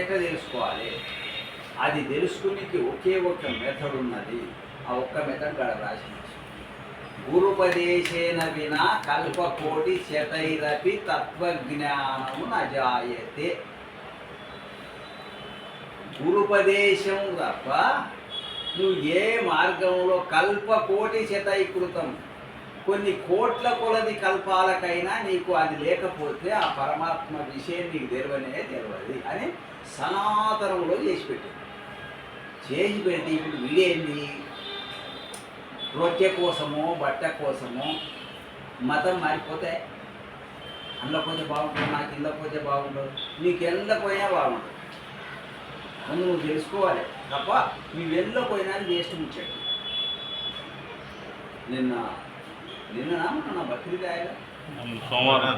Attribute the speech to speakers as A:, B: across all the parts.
A: ఎట్లా తెలుసుకోవాలి? అది తెలుసుకునేకి ఒకే ఒక్క మెథడ్ ఉన్నది. ఆ ఒక్క మెథడ్ కాడ రాసి గురుపదేశేన వినా కల్పకోటి శతైరపి తత్వజ్ఞానము నజాయతే. గురుపదేశం తప్ప నువ్వు ఏ మార్గంలో కల్పకోటి శతైకృతం కొన్ని కోట్ల కొలది కల్పాలకైనా నీకు అది లేకపోతే ఆ పరమాత్మ విషయం నీకు తెలియదు అని సనాతనంలో చేసి పెట్టి ఇప్పుడు వీడేంది రొట్టె కోసమో బట్ట కోసమో మతం మారిపోతే అందులో పోతే బాగుంటుంది, నాకు ఇళ్ళ పోతే బాగుండదు, నీకు ఎంత పోయినా బాగుంటుంది. ముందు నువ్వు తెలుసుకోవాలి తప్ప నువ్వు వెళ్ళ పోయినా వేస్ట్ ముచ్చాడు. నిన్న మన బక్రీద్ ఆయా
B: సోమవారం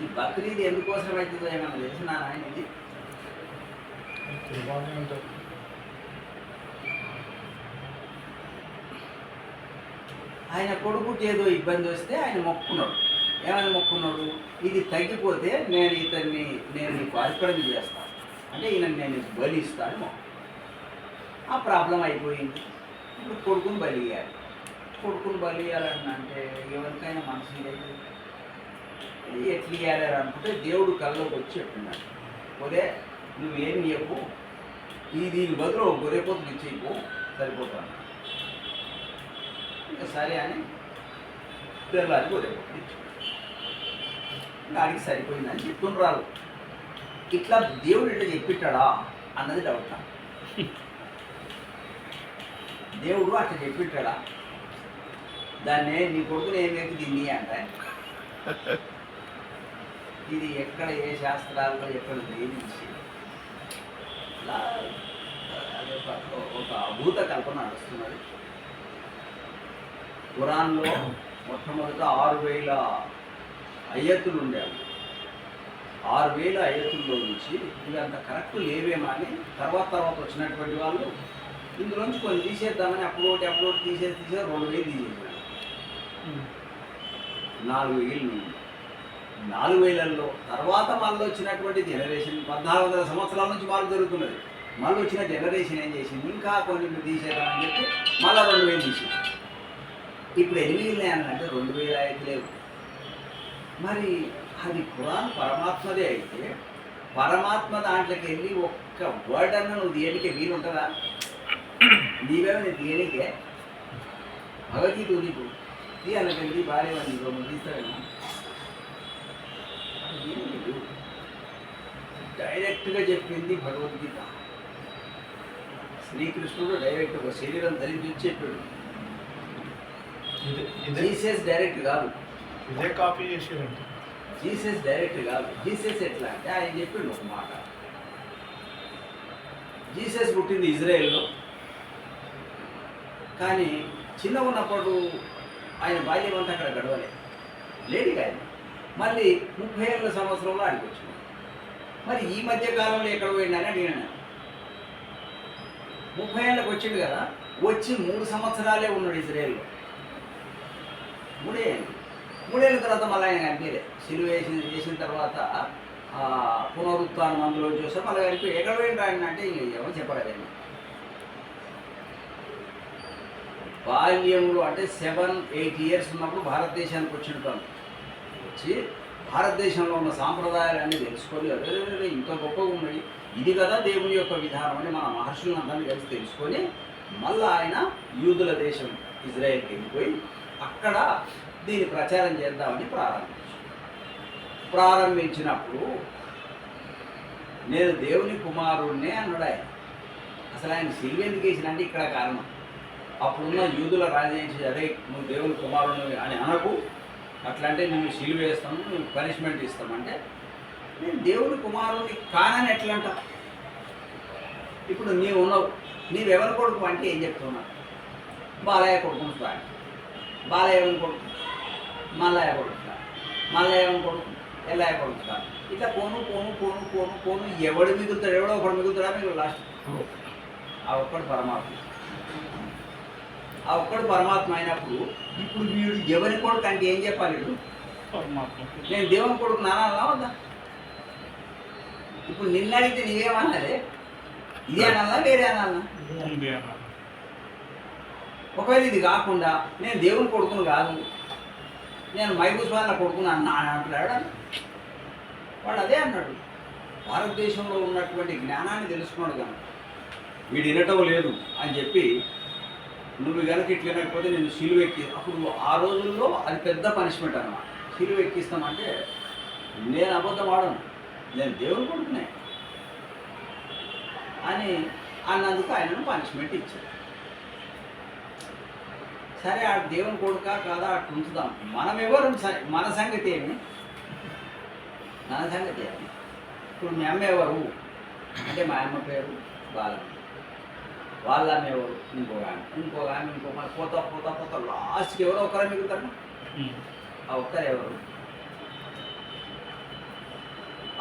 A: ఈ బక్రీద్ ఎందుకోసం అవుతుందో ఏమన్నా తెలిసిన ఆయన ఇది ఆయన కొడుకుకి ఏదో ఇబ్బంది వస్తే ఆయన మొక్కున్నాడు. ఏమైనా మొక్కున్నాడు? ఇది తగ్గిపోతే నేను నీకు అర్పణ చేస్తాను అంటే ఈయన నేను బలి ఇస్తాను మొక్కు. ఆ ప్రాబ్లం అయిపోయింది. ఇప్పుడు కొడుకుని బలి ఇవ్వాలి. కొడుకుని బలి ఇవ్వాలంటే ఎవరికైనా మనసు లేదు. ఎట్లా ఇవ్వాలి అనుకుంటే దేవుడు కళ్ళలోకి వచ్చి చెప్తున్నాడు, పోతే నువ్వేం చెప్పు, దీని బదులు గొర్రెపోతులు ఇచ్చేయకు సరిపోతాను. ఇంకా సరే అని తెల్లారి గొర్రెపోతులు ఇచ్చి గాడికి సరిపోయిందని చెప్తుండ్రాలు. ఇట్లా దేవుడు ఇట్లా చెప్పిట్టాడా అన్నది డౌట్. దేవుడు అట్లా చెప్పిట్టాడా? దాన్ని నీ కొడుకుని ఏం చెప్పి తిని అంటే ఇది ఎక్కడ ఏ శాస్త్రాల్లో ఎక్కడ లేని విషయం. ఇలా ఒక అభూత కల్పన నడుస్తున్నది. ఖురాన్లో మొట్టమొదట 6000 అయ్యతులు ఉండేవి. 6000 అయ్యతుల్లో నుంచి ఇవి అంత కరెక్ట్ లేవేమో అని తర్వాత వచ్చినటువంటి వాళ్ళు ఇందులోంచి కొన్ని తీసేద్దామని అప్లోడ్ తీసేసి 2000 తీసేసారు. 4000 4000లో తర్వాత మళ్ళీ వచ్చినటువంటి జనరేషన్ 1400 సంవత్సరాల నుంచి మార్పు జరుగుతున్నది. మళ్ళీ వచ్చిన జనరేషన్ ఏం చేసింది, ఇంకా కొన్ని తీసేద్దామని చెప్పి మళ్ళీ 2000 తీసేది. ఇప్పుడు 8000 అంటే 2000 అయితే లేవు. మరి అది ఖురాన్ పరమాత్మదే అయితే పరమాత్మ దాంట్లోకి వెళ్ళి ఒక్క వర్డ్ అన్న నువ్వు తీయనికే వీలుంటుందా? నీవేమో నేను తీయనికే భగవద్గీత నీకు తీయాలకెళ్ళి భార్య నువ్వు తీస్తావేమో. డైరెక్ట్గా చెప్పింది భగవద్గీత. శ్రీకృష్ణుడు డైరెక్ట్ ఒక శరీరం ధరించి చెప్పాడు. జీసస్ డైరెక్ట్ కాదు,
C: ఇదే కాపీ చేసేదండి.
A: జీసస్ డైరెక్ట్ కాదు. జీసస్ ఎట్లా అంటే ఆయన చెప్పిండు ఒక మాట. జీసస్ పుట్టింది ఇజ్రాయెల్లో, కానీ చిన్న ఉన్నప్పుడు ఆయన బాల్యం అంతా అక్కడ గడవలే, లేడీగా ఆయన మళ్ళీ 30 సంవత్సరంలో ఆడికి వచ్చింది. మరి ఈ మధ్య కాలంలో ఎక్కడ పోయిందని అడిగినా. 30 ఏళ్ళకి వచ్చిండు కదా, వచ్చి 3 సంవత్సరాలే ఉన్నాడు ఇజ్రాయెల్లో. 3 ఏళ్ళ తర్వాత మళ్ళీ ఆయన కనిపించలే. సిలువ చేసిన తర్వాత పునరుత్థానం అందులో చూస్తే మళ్ళీ కనిపి ఎక్కడ పోయిండు ఆయన అంటే ఏమో చెప్పలేదండి. బాల్యంలో అంటే 7-8 ఇయర్స్ ఉన్నప్పుడు భారతదేశానికి వచ్చింటాను. వచ్చి భారతదేశంలో ఉన్న సాంప్రదాయాలన్నీ తెలుసుకొని అదే ఇంత గొప్పగా ఉన్నాయి, ఇది కదా దేవుని యొక్క విధానం అని మన మహర్షులందరినీ కలిసి తెలుసుకొని మళ్ళీ ఆయన యూదుల దేశం ఇజ్రాయెల్కి వెళ్ళిపోయి అక్కడ దీన్ని ప్రచారం చేద్దామని ప్రారంభించినప్పుడు నేను దేవుని కుమారుడినే అన్నాడు ఆయన. అసలు ఆయన సిలువ ఎందుకు వేసిన అంటే ఇక్కడ కారణం. అప్పుడున్న యూదుల రాజేసి అదే నువ్వు దేవుని కుమారుడు అని అనకు, అట్లా అంటే నేను సిలువ వేస్తాను, నువ్వు పనిష్మెంట్ ఇస్తామంటే నేను దేవుని కుమారుడిని కానని ఎట్లా అంట. ఇప్పుడు నీవు ఉన్నావు, నీవెవరి కొడుకు అంటే ఏం చెప్తున్నా? బాలయ్య కొడుకుని కాదు. బాలయ్య ఎవరిని కొడుకు? మల్లయ్య కొడుకు కాదు. మల్లయ్య ఎవరిని కొడుకు? ఎల్లయ్య కొడుకు కాదు. ఇట్లా పోను ఎవడు మిగులుతాడు? ఎవడో ఒకడు మిగులుతాడా? మీకు లాస్ట్ ఆ ఒక్కడు పరమాత్మ. ఆ ఒక్కడు పరమాత్మ అయినప్పుడు ఇప్పుడు వీడు ఎవరి కొడుకు అంటే ఏం చెప్పాలి? వీడు
C: పరమాత్మ.
A: నేను దేవుని కొడుకు నానా వద్దా? ఇప్పుడు నిన్న అడిగితే నీవేమన్నారే? ఇదే అనాలా వేరే అనాలా?
B: ఇది అన్న.
A: ఒకవేళ ఇది కాకుండా నేను దేవుని కొడుకును కాదు, నేను మైబూస్వాళ్ళ కొడుకును అన్నా అని అంటున్నాడు. వాడు అదే అన్నాడు. భారతదేశంలో ఉన్నటువంటి జ్ఞానాన్ని తెలుసుకున్నాడు కనుక వీడు వినటం లేదు అని చెప్పి, నువ్వు కనుక ఇట్లా వినకపోతే నేను సిలువ ఎక్కి, అప్పుడు ఆ రోజుల్లో అది పెద్ద పనిష్మెంట్ అన్నమాట. సిలువ ఎక్కిస్తామంటే నేను అబద్ధం ఆడను, నేను దేవుని కొడుకునే అని అన్నందుకు ఆయనను పనిష్మెంట్ ఇచ్చాడు. సరే ఆ దేవుని కొడుకా కాదా అట్లా ఉంచుదాం. మనం ఎవరు, మన సంగతి ఏమి, మన సంగతి ఏమి. ఇప్పుడు మీ అమ్మ ఎవరు అంటే మా అమ్మ పేరు బాలమ్మ, వాళ్ళ అమ్మ ఎవరు ఇంకొక ఆమె ఇంకో మరి పోతా పోతా పోతా లాస్ట్కి ఎవరో ఒకరే మిగులుతారు. ఆ ఒక్కరే ఎవరు?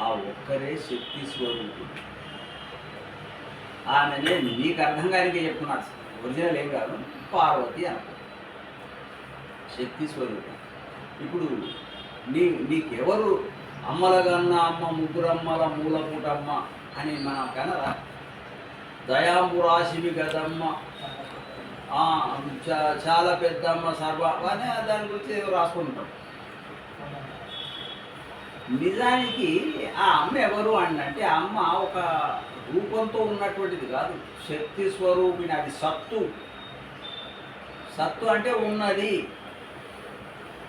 A: ఆ ఒక్కరే శక్తి స్వరూపుడు. ఆమెనే నీకు అర్థం కానికే చెప్తున్నాడు, ఒరిజినల్ ఏం కాదు, పార్వతి అనుకో, శక్తి స్వరూపం. ఇప్పుడు నీకెవరు అమ్మలగన్న అమ్మ, ముగ్గురమ్మల మూలపుటమ్మ అని మనం కనరా? దయాంబురాశివి గదమ్మ, చాలా పెద్దమ్మ సర్వ అని దాని గురించి రాసుకుంటాం. నిజానికి ఆ అమ్మ ఎవరు అంటే ఆ అమ్మ ఒక రూపంతో ఉన్నటువంటిది కాదు, శక్తి స్వరూపిణి. అది సత్తు. సత్తు అంటే ఉన్నది,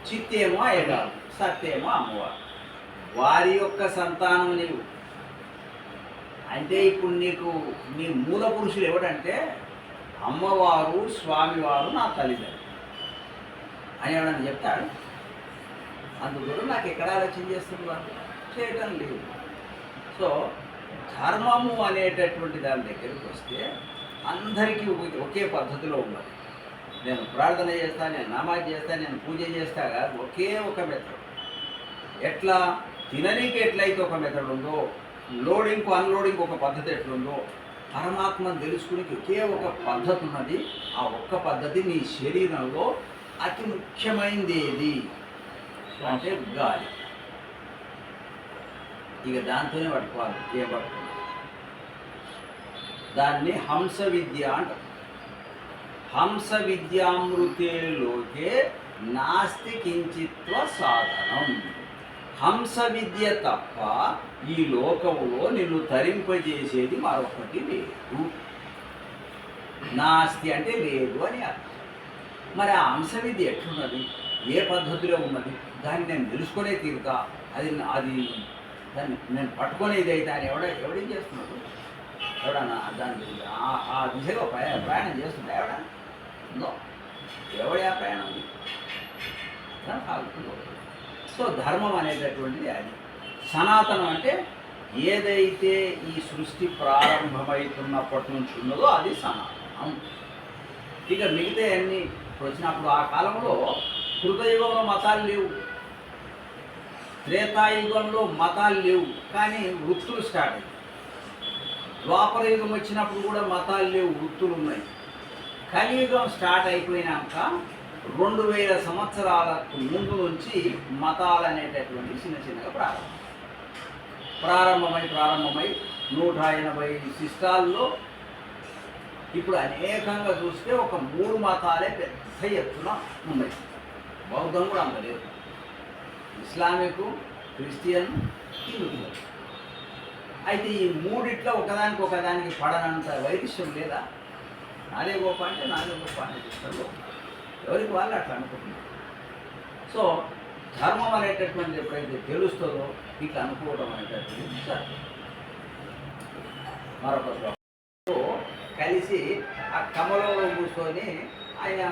A: చిత్తేమో అయ్యగారు, సత్తేమో అమ్మవారు. వారి యొక్క సంతానం నీవు. అంటే ఇప్పుడు నీకు నీ మూల పురుషులు ఎవడంటే అమ్మవారు, స్వామివారు, నా తల్లిదండ్రులు అని ఎవడని చెప్తాడు. అందుకు నాకు ఎక్కడ ఆలోచన చేస్తుంది వాళ్ళు చేయటం లేదు. సో ధర్మము అనేటటువంటి దాని దగ్గరికి వస్తే అందరికీ ఒకే పద్ధతిలో ఉన్నది. నేను ప్రార్థన చేస్తాను, నేను నమాజ్ చేస్తాను, నేను పూజ చేస్తా కాదు, ఒకే ఒక మెథడ్. ఎట్లా తిననీకి ఎట్లయితే ఒక మెథడ్ ఉందో, లోడింగ్కు అన్లోడింగ్ ఒక పద్ధతి ఎట్లుందో, పరమాత్మను తెలుసుకునేకి ఒకే ఒక పద్ధతి ఉన్నది. ఆ ఒక్క పద్ధతి నీ శరీరంలో అతి ముఖ్యమైనది ఏది అంటే గాలి. ఇక దాంతోనే పట్టుకోవాలి. ఏం పట్టుకోవాలి? దాన్ని హంస విద్య అంటారు. హంస విద్యామృతే లోకే నాస్తి కించిత్వ సాధనం. హంస విద్య తప్ప ఈ లోకంలో నిన్ను తరింపజేసేది మరొకటి లేదు. నాస్తి అంటే లేదు అని అర్థం. మరి ఆ హంస విద్య ఎట్లున్నది, ఏ పద్ధతిలో ఉన్నది, దాన్ని నేను తెలుసుకునే తీరుతా, అది దాన్ని నేను పట్టుకునేది అయితే అని ఎవడేం చేస్తున్నాడు? ఎవడన్నా దాని ఆ దిశగా ప్రయాణం చేస్తుంటా? ఎవడన్నా ఉందో? ఎవడే ఆ ప్రయాణం సాగుతుందో. సో ధర్మం అనేటటువంటిది అది. సనాతనం అంటే ఏదైతే ఈ సృష్టి ప్రారంభమవుతున్నప్పటి నుంచి ఉన్నదో అది సనాతనం. ఇక మిగతా అన్నీ వచ్చినప్పుడు ఆ కాలంలో కృతయుగంలో మతాలు లేవు, త్రేతాయుగంలో మతాలు లేవు, కానీ వృత్తులు స్టార్ట్ అయ్యాయి. ద్వాపర యుగం వచ్చినప్పుడు కూడా మతాలు లేవు, వృత్తులు ఉన్నాయి. కలియుగం స్టార్ట్ అయిపోయినాక 2000 సంవత్సరాలకు ముందు నుంచి మతాలు అనేటటువంటి చిన్న చిన్నగా ప్రారంభమై 180 శిష్టాల్లో ఇప్పుడు అనేకంగా చూస్తే ఒక 3 మతాలే పెద్ద ఎత్తున ఉన్నాయి. బౌద్ధం కూడా అంత లేదు. Islamic, Christian, Hindu. అయితే ఈ మూడిట్లో ఒకదానికి పడనంత వైవిధ్యం లేదా? నాదే గొప్ప అంటే నాదే గొప్ప అనే చెప్తారు. ఎవరికి వాళ్ళు అట్లా అనుకుంటున్నారు. సో ధర్మం అనేటటువంటి ఎప్పుడైతే తెలుస్తుందో ఇట్లా అనుకోవడం అనేటటువంటి మరొక కలిసి ఆ కమలంలో కూర్చొని ఆయన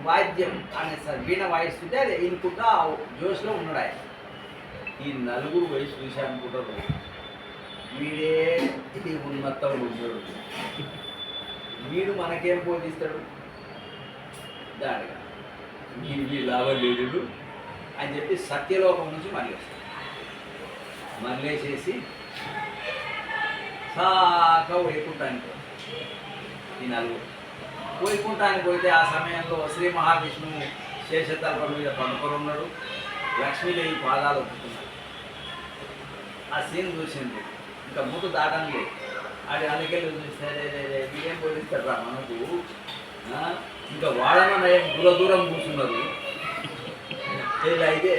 A: వాద్యం అనే వీణ వాయిస్తుంటే అది ఇనుకుంటా జోష్లో ఉన్నాడు ఆయన. ఈ నలుగురు వయసు చూసి అనుకుంటారు వీడే ఇది ఉన్నతం ఉన్నాడు, వీడు మనకేం బోధిస్తాడు దాడిగా, వీడి లాభం లేదు అని చెప్పి సత్యలోకం నుంచి మరలేసేసి సాగా వైకుంఠానికి ఈ నలుగురు వైకుంఠానికి పోతే ఆ సమయంలో శ్రీ మహావిష్ణువు శేషతల్పం మీద పనుకొని ఉన్నాడు, లక్ష్మీదేవి పాదాలు ఒప్పుకున్నాడు. ఆ సీన్ చూసింది ఇంకా మూత దాటం లేదు. అది అందుకెళ్ళి సరే బియ్యం పోలిస్తారు రా మనకు. ఇంకా వాళ్ళమన్న దూరం కూర్చున్నారు. అయితే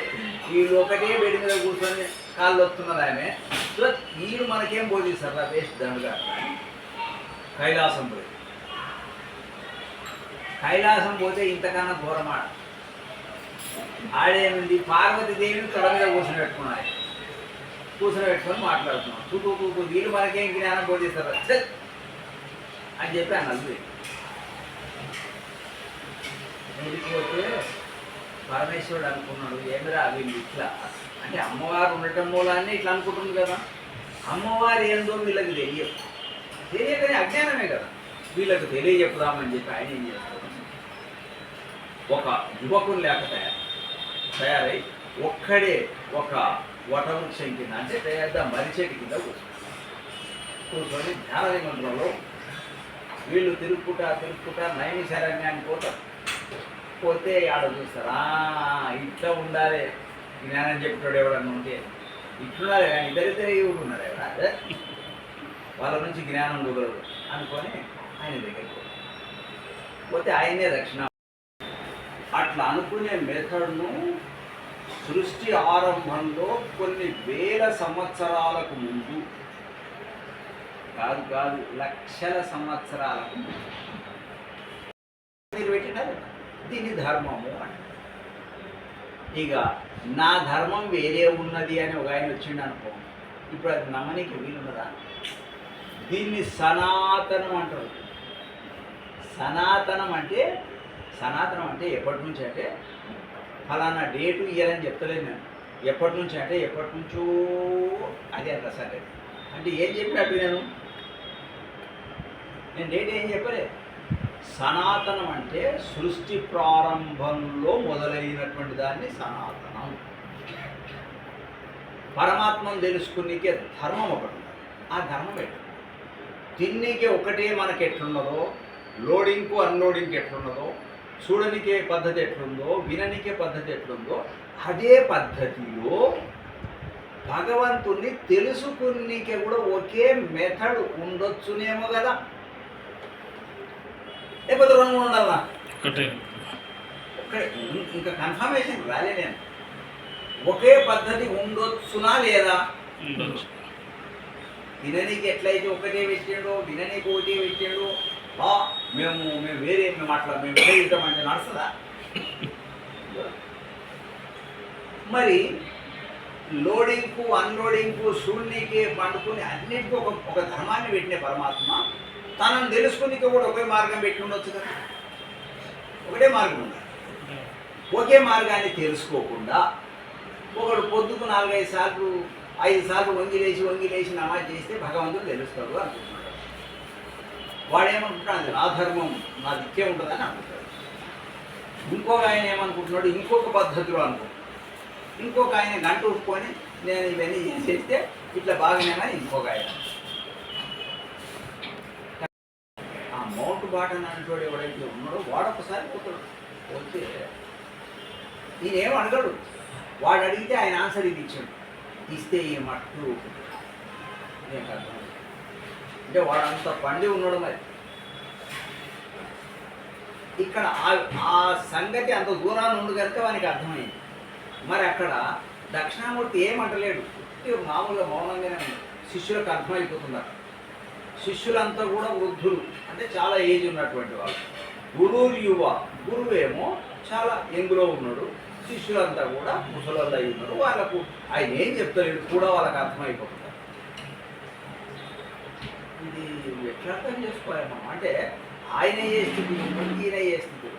A: వీళ్ళు ఒకటే బెడ్ మీద కూర్చొని కాళ్ళు వస్తున్నారు ఆమె. సో వీళ్ళు మనకేం బోధిస్తారు రా వేస్ట్ దండుగా. కైలాసం పోయి కైలాసం పోతే ఇంతకన్నా ఘోరమాట. ఆడేముంది పార్వతీదేవిని తొడ మీద కూర్చొని పెట్టుకొని మాట్లాడుతున్నాం. చూపు వీళ్ళు మనకేం జ్ఞానం బోధిస్తారు అని చెప్పి ఆయన అల్లు వెళ్ళిపోతే పరమేశ్వరుడు అనుకున్నాడు, ఏమిరా వీళ్ళు ఇట్లా అంటే అమ్మవారు ఉండటం మూలాన్ని ఇట్లా అనుకుంటుంది కదా. అమ్మవారు ఏందో వీళ్ళకి తెలియకనే అజ్ఞానమే కదా. వీళ్ళకి తెలియజెప్పుదామని చెప్పి ఆయన ఏం చేస్తాడు, ఒక యువకుని లేక తయారై ఒక్కడే ఒక వటవృక్షం కింద అంటే పెద్ద మరిచెట్టు కింద కూర్చొని ధ్యాన నిమంత్రంలో వీళ్ళు తిరుక్కుంటా నైమిషారణ్యానికి పోతే ఆడ చూస్తారా ఇట్లా ఉండాలి జ్ఞానం చెప్తాడు ఎవడన్నా ఉంటే ఇట్లున్నారు కానీ ఇద్దరిద్దరే ఉన్నాడు ఎవడ వాళ్ళ నుంచి జ్ఞానం కుదరదు అనుకొని ఆయన దగ్గరికి పోతే ఆయనే రక్షణ. అట్లా అనుకునే మెథడ్ను సృష్టి ఆరంభంలో కొన్ని వేల సంవత్సరాలకు ముందు కాదు లక్షల సంవత్సరాలకు మీరు పెట్టినారు. దీన్ని ధర్మము అంట. ఇక నా ధర్మం వేరే ఉన్నది అని ఒక ఆయన వచ్చిండు అనుకో, ఇప్పుడు అది నమ్మనికి వీలున్నదా? దీన్ని సనాతనం అంటారు. సనాతనం అంటే ఎప్పటి నుంచి అంటే ఫలానా డేటు ఇయ్యాలని చెప్తలేదు నేను. ఎప్పటి నుంచి అంటే ఎప్పటి నుంచో అదే అంట. సరే అంటే ఏం చెప్పినట్టు నేను డేట్ ఏం చెప్పలే. సనాతనం అంటే సృష్టి ప్రారంభంలో మొదలైనటువంటి దాన్ని సనాతనం. పరమాత్మను తెలుసుకునేకే ధర్మం ఒకటి ఉంది. ఆ ధర్మం ఎట్లా తిన్నీకే ఒకటే మనకి ఎట్లున్నదో, లోడింగ్కు అన్లోడింగ్కి ఎట్లున్నదో, చూడనికే పద్ధతి ఎట్లుందో, విననికే పద్ధతి ఎట్లుందో, అదే పద్ధతిలో భగవంతుణ్ణి తెలుసుకునేకే కూడా ఒకే మెథడ్ ఉండొచ్చునేమో కదా. లేకపోతే రెండు ఉండాలా? ఒక్కటే ఇంకా కన్ఫర్మేషన్ రాలే నేను. ఒకే పద్ధతి ఉండొచ్చునా లేదా? విననీకి ఎట్లయితే ఒకటే పెట్టాడో, విననీకి ఒకటే పెట్టాడో, మేము వేరే మేము ఇద్దామంటే నడుస్తుందా? మరి లోడింగ్కు అన్లోడింగ్కు శూన్యకి పండుకుని అన్నిటికీ ఒక ధర్మాన్ని పెట్టిన పరమాత్మ తనను తెలుసుకునికి కూడా ఒకే మార్గం పెట్టి ఉండొచ్చు కదా. ఒకటే మార్గం ఉండాలి. ఒకే మార్గాన్ని తెలుసుకోకుండా ఒకడు పొద్దుకు 4-5 సార్లు 5 సార్లు వంగి లేచి నమాజ్ చేస్తే భగవంతుడు తెలుస్తాడు అనుకుంటున్నాడు. వాడేమనుకుంటాడు, నా ధర్మం నా దిక్కే ఉంటుందని అనుకుంటాడు. ఇంకొక ఆయన ఏమనుకుంటున్నాడు, ఇంకొక పద్ధతిలో అనుకుంటున్నాడు. ఇంకొక ఆయన గంట ఉప్పుకొని నేను ఇవన్నీ చేసేస్తే ఇట్లా బాగానే కానీ ఇంకొక ఆయన ఆ మౌంట్ బాటన్ అంటోడు ఎవడైతే ఉన్నాడో వాడొకసారి పోతాడు. పోతే ఈయనేం అడగడు. వాడు అడిగితే ఆయన ఆన్సర్ ఇది ఇచ్చాడు. ఇస్తే ఈ మట్టు నేను అర్థం అంటే వాడు అంత పండి ఉన్నాడు. మరి ఇక్కడ ఆ సంగతి అంత దూరాన్ని ఉండు కనుక వానికి అర్థమైంది. మరి అక్కడ దక్షిణామూర్తి ఏమంటలేడు, మామూలుగా మౌనంగానే ఉంది. శిష్యులకు అర్థమైపోతున్నారు. శిష్యులంతా కూడా వృద్ధులు, అంటే చాలా ఏజ్ ఉన్నటువంటి వాళ్ళు. గురువు యువ, గురువేమో చాలా యంగులో ఉన్నాడు. శిష్యులంతా కూడా ముసలోళ్ళు అయి ఉన్నారు. వాళ్ళకు ఆయన ఏం చెప్తలేడు కూడా వాళ్ళకి అర్థమైపోతున్నారు. ఇది ఎట్లా అర్థం చేసుకోవాలమ్మా అంటే ఆయన ఏ స్థితి ఈయన ఏ స్థితి